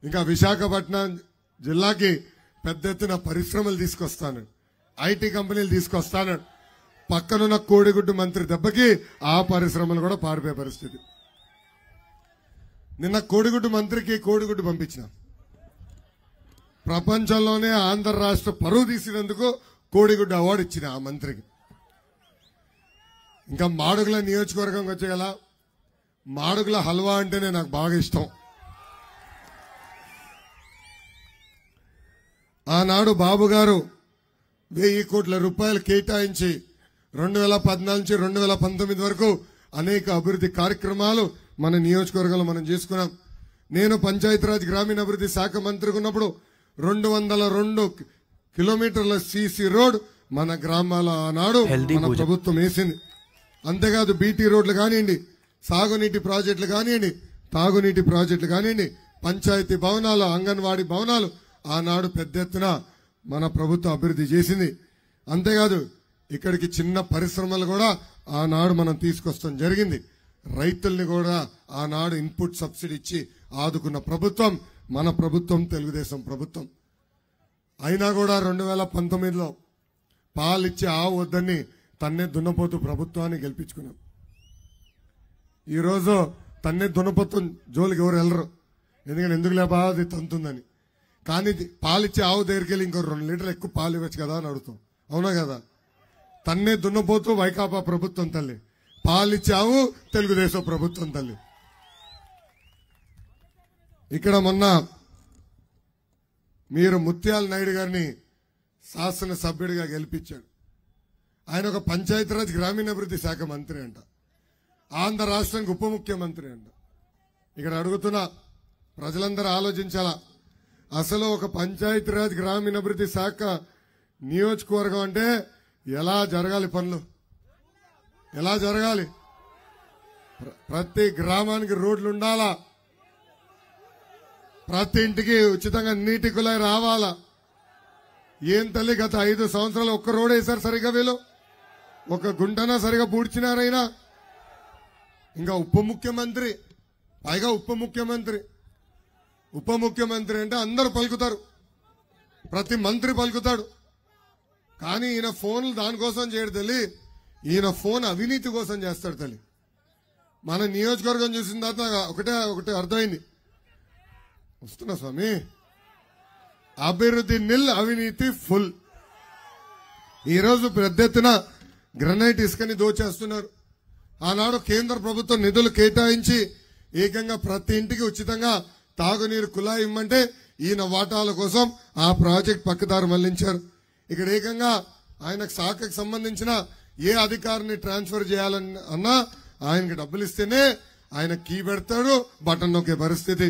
ఇంకా విశాఖపట్నం జిల్లాకి పెద్ద ఎత్తున పరిశ్రమలు తీసుకొస్తాను, ఐటీ కంపెనీలు తీసుకొస్తాను. పక్కనున్న కోడిగుడ్డు మంత్రి దెబ్బకి ఆ పరిశ్రమలు కూడా పారిపోయే పరిస్థితి. నిన్న కోడిగుడ్డు మంత్రికి కోడిగుడ్డు పంపించిన. ప్రపంచంలోనే ఆంధ్ర రాష్ట్ర పరువు తీసినందుకు కోడిగుడ్డు అవార్డు ఇచ్చిన ఆ మంత్రికి. ఇంకా మాడుగుల నియోజకవర్గంకి వచ్చేగల మాడుగుల హల్వా అంటేనే నాకు బాగా ఇష్టం. ఆనాడు బాబు గారు 1000 కోట్ల రూపాయలు కేటాయించి 2014 నుంచి 2019 వరకు అనేక అభివృద్ధి కార్యక్రమాలు మన నియోజకవర్గంలో మనం చేసుకున్నాం. నేను పంచాయతీరాజ్ గ్రామీణాభివృద్ధి శాఖ మంత్రిగా ఉన్నప్పుడు 202 కిలోమీటర్ల సీసీ రోడ్ మన గ్రామాల ఆనాడు మన ప్రభుత్వం వేసింది. అంతేకాదు బీటీ రోడ్లు కానివ్వండి, సాగునీటి ప్రాజెక్టులు కానివ్వండి, తాగునీటి ప్రాజెక్టులు కానివ్వండి, పంచాయతీ భవనాలు, అంగన్వాడీ భవనాలు ఆనాడు పెద్ద ఎత్తున మన ప్రభుత్వం అభివృద్ధి చేసింది. అంతేకాదు ఇక్కడికి చిన్న పరిశ్రమలు కూడా ఆనాడు మనం తీసుకొస్తాం జరిగింది. రైతుల్ని కూడా ఆనాడు ఇన్పుట్ సబ్సిడీ ఇచ్చి ఆదుకున్న ప్రభుత్వం మన ప్రభుత్వం, తెలుగుదేశం ప్రభుత్వం. అయినా కూడా 2019లో పాలిచ్చే ఆవు వద్దని తన్నే దున్నపోతు ప్రభుత్వాన్ని గెలిపించుకున్నాం. ఈరోజు తన్నే దున్నపోతు జోలికి ఎవరు వెళ్ళరు, ఎందుకంటే ఎందుకు లేబా అది తంతుందని. కానీ పాలిచ్చే ఆవు దగ్గరికి వెళ్ళి ఇంకో 2 లీటర్లు ఎక్కువ పాలు ఇవ్వచ్చు కదా అని అడుగుతాం. అవునా కదా? తన్నే దున్నపోతూ వైకాపా ప్రభుత్వం తల్లి, పాలిచ్చే ఆవు తెలుగుదేశం ప్రభుత్వం తల్లి. ఇక్కడ మొన్న మీరు ముత్యాల నాయుడు గారిని శాసనసభ్యుడిగా గెలిపించాడు. ఆయన ఒక పంచాయతీరాజ్ గ్రామీణాభివృద్ధి శాఖ మంత్రి అంట, ఆంధ్ర రాష్ట్రానికి ఉప ముఖ్యమంత్రి అంట. ఇక్కడ అడుగుతున్నా, ప్రజలందరూ ఆలోచించాలా. అసలు ఒక పంచాయతీరాజ్ గ్రామీణాభివృద్ధి శాఖ నియోజకవర్గం అంటే ఎలా జరగాలి పనులు, ఎలా జరగాలి? ప్రతి గ్రామానికి రోడ్లు ఉండాలా, ప్రతి ఇంటికి ఉచితంగా నీటి కుళాయి రావాలా. ఏం తల్లి గత 5 సంవత్సరాలు ఒక్క రోడ్ వేశారు సరిగా, వీళ్ళు ఒక గుంటనా సరిగా పూడ్చినారైనా. ఇంకా ఉప ముఖ్యమంత్రి, పైగా ఉప ముఖ్యమంత్రి అంటే అందరూ పలుకుతారు, ప్రతి మంత్రి పలుకుతాడు. కానీ ఈయన ఫోన్లు దానికోసం చేయడు తల్లి, ఈయన ఫోన్ అవినీతి కోసం చేస్తాడు తల్లి. మన నియోజకవర్గం చూసిన తర్వాత ఒకటే అర్థమైంది. వస్తున్నా స్వామి, అభివృద్ధి నిల్, అవినీతి ఫుల్. ఈరోజు పెద్ద ఎత్తున గ్రనైట్ ఇసుకని దోచేస్తున్నారు. ఆనాడు కేంద్ర ప్రభుత్వం నిధులు కేటాయించి ఏకంగా ప్రతి ఇంటికి ఉచితంగా తాగునీరు కుళాయి ఇమ్మంటే ఈయన వాటాల కోసం ఆ ప్రాజెక్ట్ పక్కదారు మళ్లించారు. ఇక్కడ ఏకంగా ఆయన శాఖకు సంబంధించిన ఏ అధికారిని ట్రాన్స్ఫర్ చేయాలని అన్నా ఆయనకి డబ్బులు ఇస్తేనే ఆయన కీ పెడతాడు, బటన్ నొక్కే పరిస్థితి.